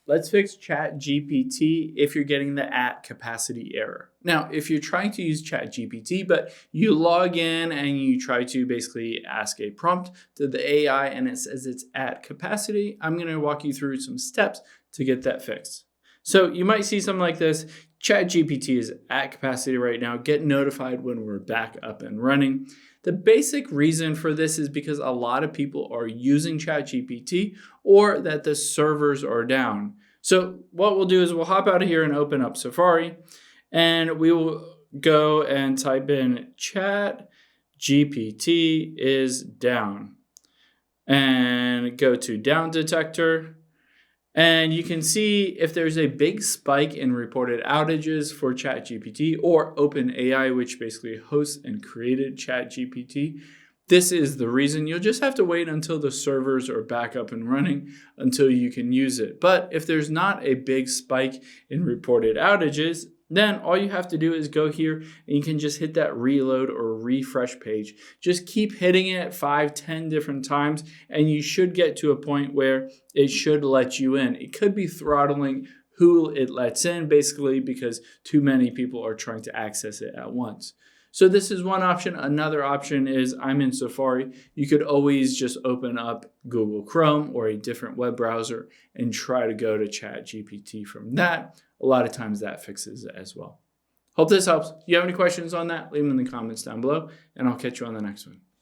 Let's fix ChatGPT if you're getting the at capacity error. Now, if you're trying to use ChatGPT, but you log in and you try to basically ask a prompt to the AI and it says it's at capacity, I'm going to walk you through some steps to get that fixed. So you might see something like this. ChatGPT is at capacity right now. Get notified when we're back up and running. The basic reason for this is because a lot of people are using ChatGPT or that the servers are down. So what we'll do is we'll hop out of here and open up Safari, and we will go and type in ChatGPT is down and go to down detector. And you can see if there's a big spike in reported outages for ChatGPT or OpenAI, which basically hosts and created ChatGPT. This is the reason. You'll just have to wait until the servers are back up and running until you can use it. But if there's not a big spike in reported outages, then all you have to do is go here and you can just hit that reload or refresh page. Just keep hitting it 5-10 different times and you should get to a point where it should let you in. It could be throttling who it lets in, basically because too many people are trying to access it at once. So this is one option. Another option is I'm in Safari. You could always just open up Google Chrome or a different web browser and try to go to ChatGPT from that. A lot of times that fixes it as well. Hope this helps. If you have any questions on that, leave them in the comments down below, and I'll catch you on the next one.